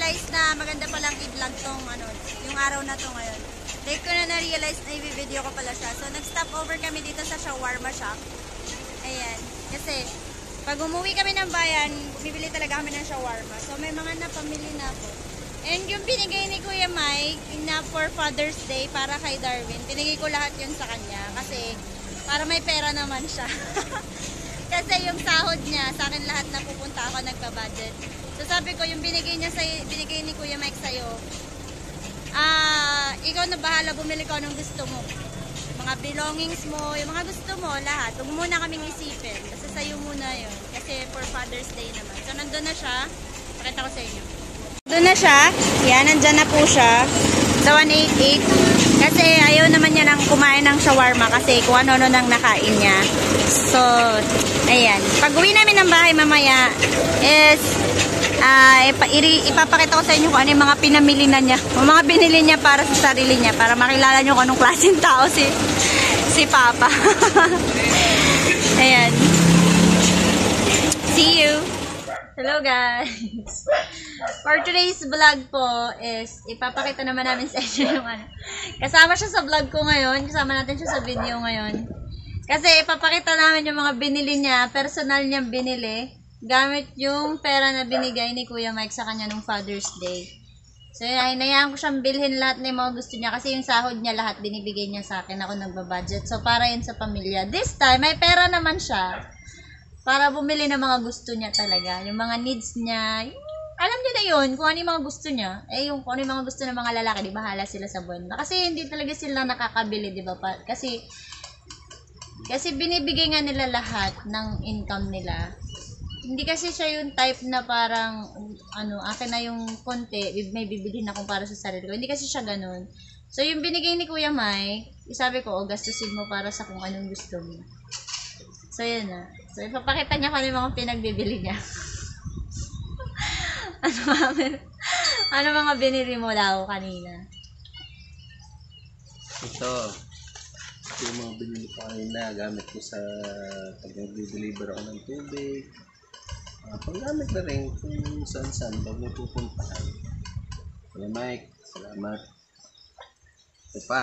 na-realize na maganda palang i-vlog tong yung araw na to ngayon. Like ko na na-realize na i-video ko pala siya. So nag-stop over kami dito sa shawarma shop. Ayan. Kasi pag umuwi kami ng bayan, bibili talaga kami ng shawarma. So may mga napamili na ako. And yung binigay ni Kuya Mike na for Father's Day para kay Darwin, binigay ko lahat yun sa kanya. Kasi para may pera naman siya. Kasi yung sahod niya, sa akin lahat na pupunta ako nagpa-budget. So sabi ko, yung binigay ni Kuya Mike sa'yo, ikaw na bahala, bumili ko anong gusto mo. Mga belongings mo, yung mga gusto mo, lahat. Huwag muna kaming isipin. Kasi sa'yo muna yun. Kasi for Father's Day naman. So nandun na siya. Pakita ko sa inyo. Nandun na siya. Yan, nandyan na po siya. Sa 188. Kasi ayaw naman niya nang kumain ng shawarma. Kasi kung ano-ano nang nakain niya. So, ayan. Pag uwi namin ng bahay mamaya is ipapakita ko sa inyo kung ano yung mga pinamili na niya. Yung mga binili niya para sa sarili niya. Para makilala niyo kung anong klaseng tao si Papa. Ayan. See you! Hello guys! For today's vlog po is ipapakita naman namin sa inyo yung kasama siya sa vlog ko ngayon. Kasama natin siya sa video ngayon. Kasi ipapakita namin yung mga binili niya. Personal niyang binili. Gamit yung pera na binigay ni Kuya Mike sa kanya nung Father's Day. So, hinayaan ko siyang bilhin lahat ng mga gusto niya. Kasi yung sahod niya lahat binibigay niya sa akin. Ako nagbabudget. So, para yun sa pamilya. This time, may pera naman siya. Para bumili ng mga gusto niya talaga. Yung mga needs niya. Alam niya na yun. Kung ano yung mga gusto niya. Kung ano yung mga gusto ng mga lalaki. Di bahala sila sa buwan. Kasi hindi talaga sila nakakabili. Di ba? Kasi binibigay nga nila lahat ng income nila. Hindi kasi siya yung type na parang, akin na yung konti, may bibilhin akong para sa sarili ko. Hindi kasi siya ganun. So, yung binigay ni Kuya Mike, sabi ko, gastusin mo para sa kung anong gusto mo. So, yun na. So, ipapakita niya kung ano yung mga pinagbibili niya. ano mga binili mo daw kanina? Ito yung mga binili ko kanina. Gamit ko sa pag nag-deliver ako ng tubig. Paggamit na rin kung saan-saan pag may pupuntahan. Kuya Mike, salamat. Ito pa.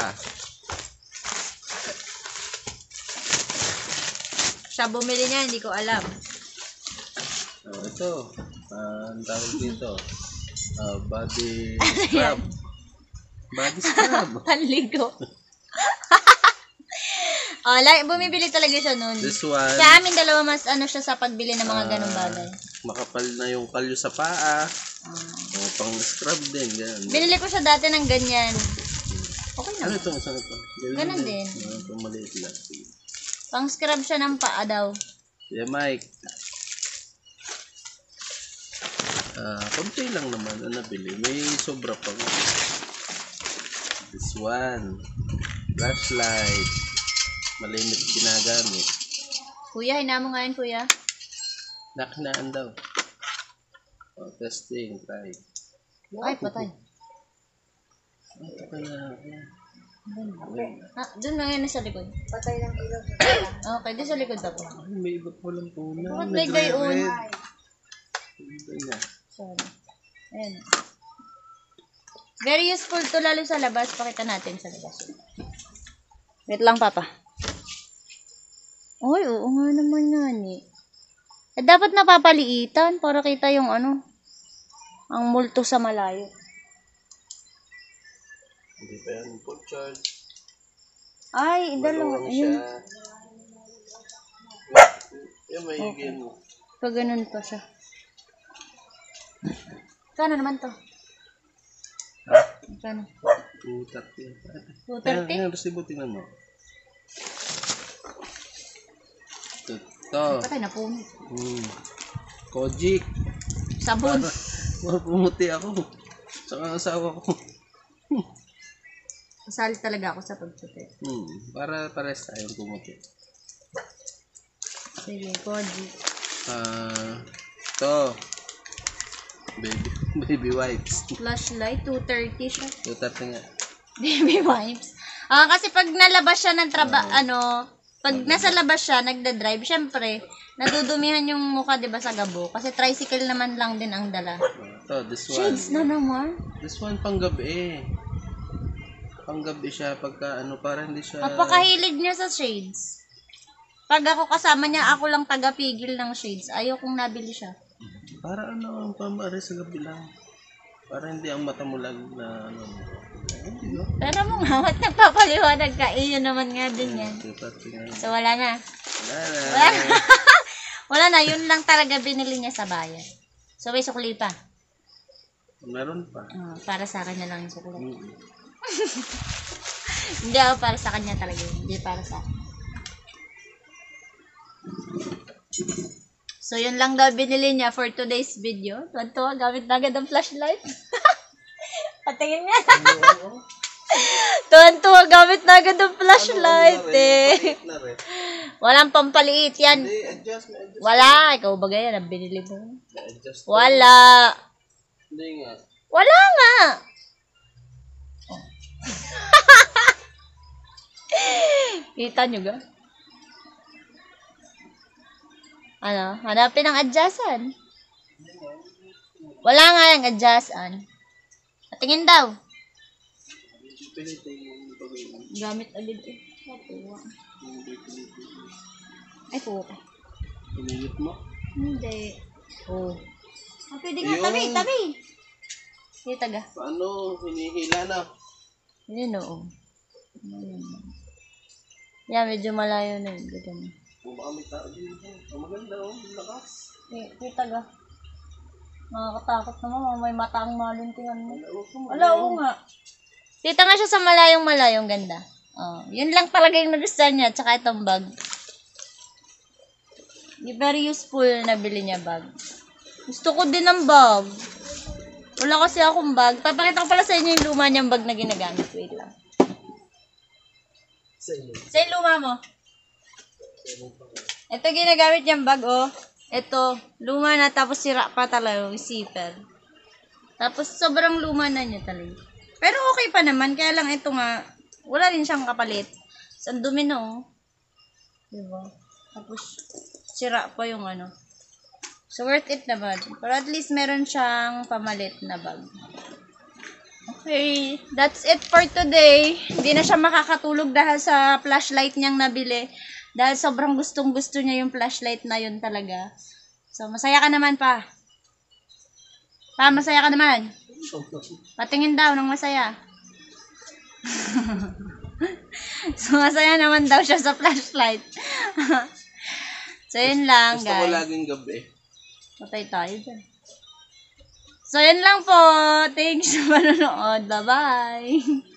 Siya bumili niya, hindi ko alam. Ito. Ang tawag dito. Body scrub. Body scrub. Panligo. Bumibili talaga siya nun. This one. Sa amin dalawa mas siya sa pagbili ng mga ganung bagay. Makapal na yung kalyo sa paa. Pang scrub din. Ganun. Binili ko siya dati ng ganyan. Okay na. Ano ito? Saan ito? Ganun din. Ito maliit lang. Pang scrub siya ng paa daw. Yeah, Mike. Konti lang naman ang nabili. May sobra pa. This one. Flashlight. Malimit ginagamit. Kuya, hinamo nga yun, kuya. Nakinaan daw. Testing. Try. Ay, patay. Ito kaya. Doon lang yan sa likod. Patay ng ilaw. Okay, doon sa likod pa po. May iba po lang po na. Bakit may gayon? Sorry. Ayan. Very useful to lalo sa labas. Pakita natin sa labas. Wait lang, Papa. Uy, oo nga naman yan eh. Dapat napapaliitan para kita yung ang multo sa malayo. Hindi pa yan full charge. Ay, dalawa. Ayun. Yung may game. Pag ganun pa siya. Kano naman to? Kano? 230. 230? Ayan, resibo, tingnan mo. Ito. Patay na puno. Kojic. Sabon. Pumuti ako. Saka ang asawa ko. Kasali talaga ako sa pagputi. Para pares tayong pumuti. Sige, Koji. Ito. Baby wipes. Flashlight, 230 siya. 230 nga. Baby wipes. Kasi pag nalabas siya ng pag nasa labas siya, nagda-drive, syempre, nadudumihan yung mukha, 'di ba, sa gabo. Kasi tricycle naman lang din ang dala. To, this one. Shades na naman. This one panggabi. Panggabi siya pagka ano, para hindi siya... Napakahilig niya sa shades. Pag ako kasama niya, ako lang tagapigil ng shades. Ayaw kong nabili siya. Para ano, ang pamari sa gabi lang. Para hindi ang mata mo lang na ano. Hindi ba? Pero mo nga, ba't nagpapaliwanag ka? Iyo naman nga din yan. So, wala na. Wala na. Wala na, yun lang talaga binili niya sa bayan. So, may sukli pa. Meron pa. Para sa akin na lang yung sukli. Mm. Hindi ako para sa kanya talaga yun. Hindi para sa akin. So, yun lang daw binili niya for today's video. Tuwan-tuwa, gamit na agad ang flashlight. Patingin niya. Tuwan-tuwa, gamit na agad ang flashlight. Walang pampaliit yan. Wala. Ikaw ba ganyan ang binili mo? Wala. Hindi nga. Wala nga. Kita nyo ga? Ano? Hanapin ang adjasan. Wala nga yung adjasan. Tingin daw. Gamit agad eh. Ay po. Pinilit mo? Hindi. Oh. Pwede nga. Tabi. Kita ga? Paano? Hinihila na. Yun oo. Yan, medyo malayo na yun. Ganyan. Baka may tao dito. Maganda oh. Lakas. Kita ga? Nakakatakot naman. May mata ang malintingan mo. Wala, oo nga. Kita nga siya sa malayong ganda. Oh, yun lang talaga yung nagustuhan niya. Tsaka itong bag. Very useful na bili niya bag. Gusto ko din ng bag. Wala kasi akong bag. Papakita ko pala sa inyo yung luma niyang bag na ginagamit. Wait lang. Sa yung luma mo. Ito ginagamit niyang bag, oh. Ito, luma na tapos sira pa talaga yung zipper. Tapos sobrang luma na niya talaga. Pero okay pa naman, kaya lang ito nga, wala rin siyang kapalit. Ang dumi na, oh. Diba? Tapos, sira pa yung ano. So, worth it naman. Pero at least meron siyang pamalit na bag. Okay, that's it for today. Hindi na siya makakatulog dahil sa flashlight niyang nabili. Dahil sobrang gustong-gusto niya yung flashlight na yun talaga. So, masaya ka naman pa. Pa, masaya ka naman. Patingin daw ng masaya. So, masaya naman daw siya sa flashlight. So, yun lang, guys. Gusto ko laging gabi. Patay tayo dyan. So, yun lang po. Thanks sa panonood. Bye-bye.